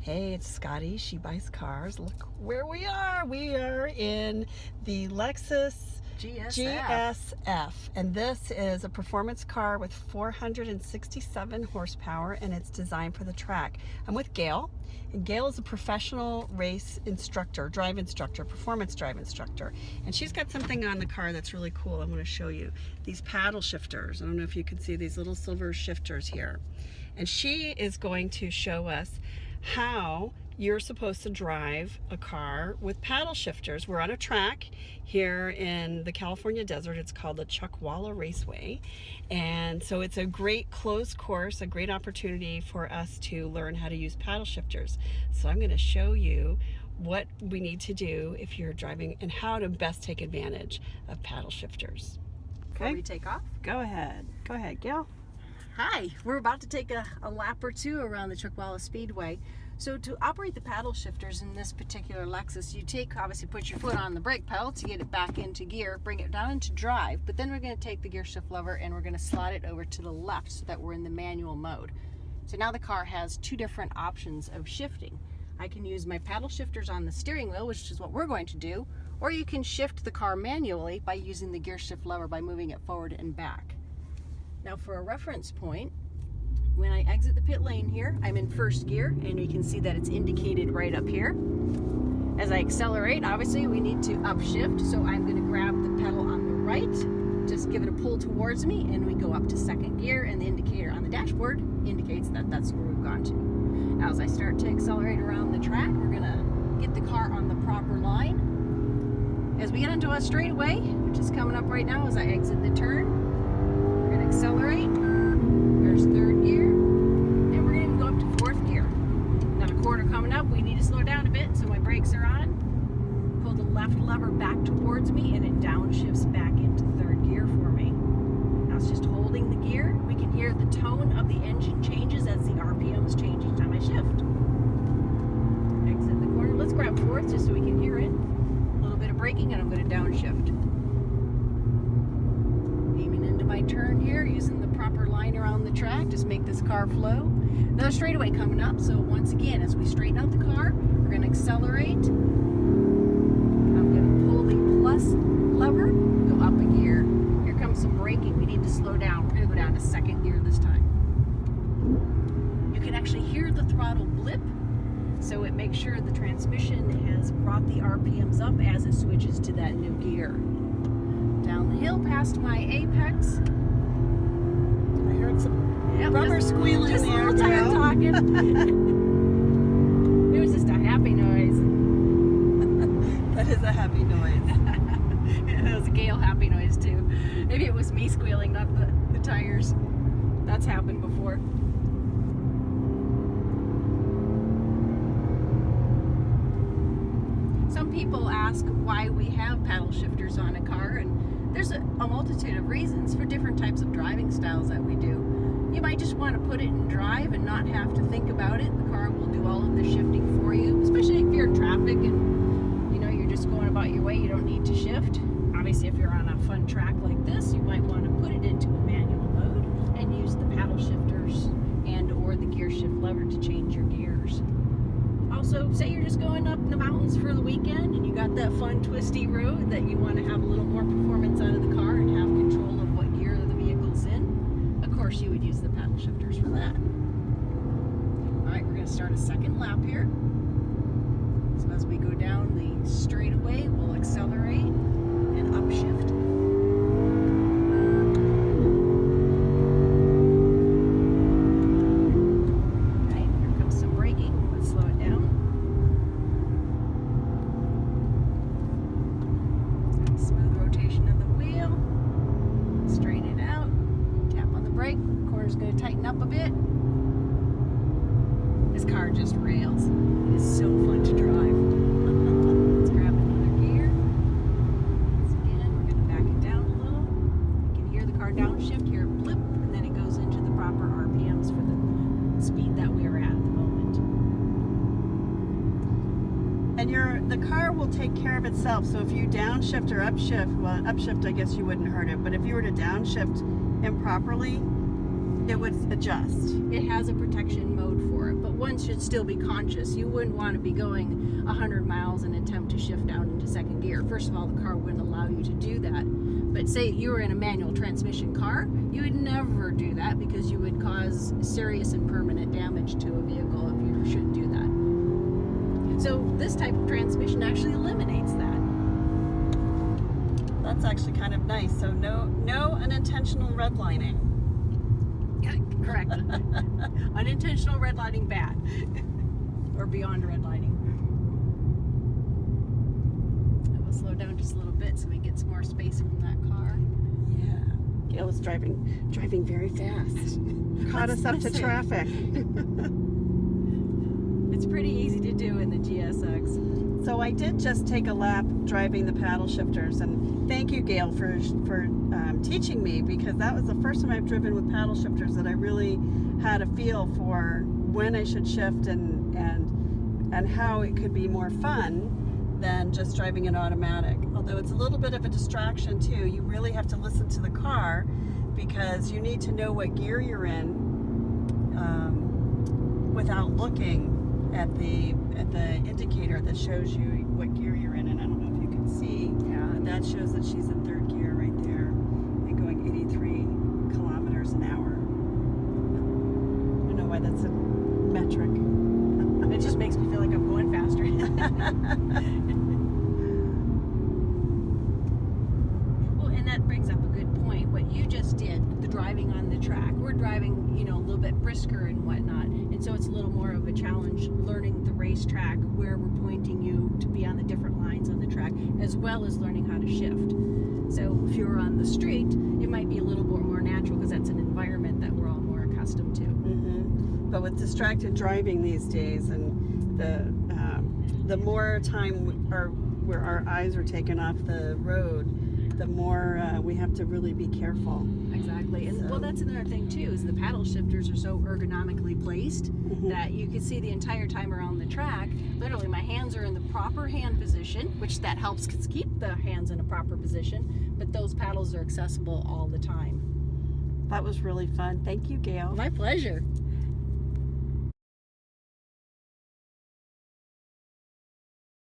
Hey, it's Scotty. She buys cars. Look where we are. We are in the Lexus GSF. And this is a performance car with 467 horsepower, and it's designed for the track. I'm with Gail, and Gail is a professional race instructor, performance drive instructor. And she's got something on the car that's really cool. I want to show you. These paddle shifters. I don't know if you can see these little silver shifters here. And she is going to show us how you're supposed to drive a car with paddle shifters. We're on a track here in the California desert. It's called the Chuckwalla Raceway. And so it's a great closed course, a great opportunity for us to learn how to use paddle shifters. So I'm going to show you what we need to do if you're driving and how to best take advantage of paddle shifters. Before we take off? Go ahead, Gail. Hi, we're about to take a lap or two around the Chuckwalla Speedway. So to operate the paddle shifters in this particular Lexus, you obviously put your foot on the brake pedal to get it back into gear, bring it down into drive, but then we're going to take the gear shift lever and we're going to slide it over to the left so that we're in the manual mode. So now the car has two different options of shifting. I can use my paddle shifters on the steering wheel, which is what we're going to do, or you can shift the car manually by using the gear shift lever by moving it forward and back. Now for a reference point, when I exit the pit lane here, I'm in first gear, and you can see that it's indicated right up here. As I accelerate, obviously we need to upshift, so I'm going to grab the pedal on the right, just give it a pull towards me, and we go up to second gear, and the indicator on the dashboard indicates that that's where we've gone to. Now as I start to accelerate around the track, we're going to get the car on the proper line. As we get into a straightaway, which is coming up right now as I exit the turn, we're going to accelerate. There's third gear, and we're going to go up to fourth gear. Now a corner coming up, we need to slow down a bit, so my brakes are on. Pull the left lever back towards me, and it downshifts back into third gear for me. Now it's just holding the gear. We can hear the tone of the engine changes as the RPMs change each time I shift. Exit the corner. Let's grab fourth just so we can hear it. A little bit of braking, and I'm going to downshift. Aiming into my turn here, using the proper line around the track, just make this car flow. Another straightaway coming up, so once again, as we straighten out the car, we're going to accelerate. I'm going to pull the plus lever, go up a gear. Here comes some braking. We need to slow down. We're going to go down to second gear this time. You can actually hear the throttle blip, so it makes sure the transmission has brought the RPMs up as it switches to that new gear. Down the hill past my apex. I heard some rubber squealing just there. Just a little tired talking. It was just a happy noise. That is a happy noise. It was a Gale happy noise too. Maybe it was me squealing, not the tires. That's happened before. Some people ask why we have paddle shifters on a car, and there's a multitude of reasons for different types of driving styles that we do. You might just want to put it in drive and not have to think about it. The car will do all of the shifting for you, especially if you're in traffic and you're just going about your way, you don't need to shift. Obviously, if you're on a fun track like this, you might want to put it into a manual mode and use the paddle shifters and or the gear shift lever to change your gears. Also, say you're just going up in the mountains for the weekend and you got that fun twisty road that you want to have a little more performance out of the car and have control of what gear the vehicle's in. Of course, you would use the paddle shifters for that. Alright, we're going to start a second lap here. So as we go down the straightaway, we'll accelerate and upshift. Going to tighten up a bit. This car just rails. It is so fun to drive. Let's grab another gear. Once again, we're going to back it down a little. You can hear the car downshift, hear it blip, and then it goes into the proper RPMs for the speed that we are at the moment. And the car will take care of itself. So if you downshift or upshift, well, upshift I guess you wouldn't hurt it, but if you were to downshift improperly, It would adjust. It has a protection mode for it, but one should still be conscious. You wouldn't want to be going 100 miles and attempt to shift down into second gear. First of all, the car wouldn't allow you to do that. But say you were in a manual transmission car, you would never do that because you would cause serious and permanent damage to a vehicle if you should do that. So this type of transmission actually eliminates that. That's actually kind of nice. So no unintentional redlining. Correct. Unintentional redlining bad. Or beyond redlining. I will slow down just a little bit so we get some more space from that car. Yeah. Gail was driving very fast. Caught us up to traffic. It's pretty easy to do in the GSX. So I did just take a lap driving the paddle shifters, and thank you, Gail, for teaching me, because that was the first time I've driven with paddle shifters that I really had a feel for when I should shift and how it could be more fun than just driving an automatic. Although it's a little bit of a distraction too. You really have to listen to the car because you need to know what gear you're in without looking at the indicator that shows you what gear you're in. And I don't know if you can see, but that shows that she's in third gear right there and going 83 kilometers an hour. I don't know why that's a metric. It just makes me feel like I'm going faster. Well, and that brings up a good point. What you just did, the driving on the track, we're driving, a little bit brisker and whatnot, and so it's a little more of a challenge learning the racetrack where we're pointing you to be on the different lines on the track, as well as learning how to shift. So if you're on the street, it might be a little bit more natural because that's an environment that we're all more accustomed to. Mm-hmm. But with distracted driving these days, and the more time where our eyes are taken off the road, the more we have to really be careful. Exactly. And well, that's another thing too, is the paddle shifters are so ergonomically placed that you can see the entire time around the track. Literally, my hands are in the proper hand position, which that helps keep the hands in a proper position, but those paddles are accessible all the time. That was really fun. Thank you, Gail. My pleasure.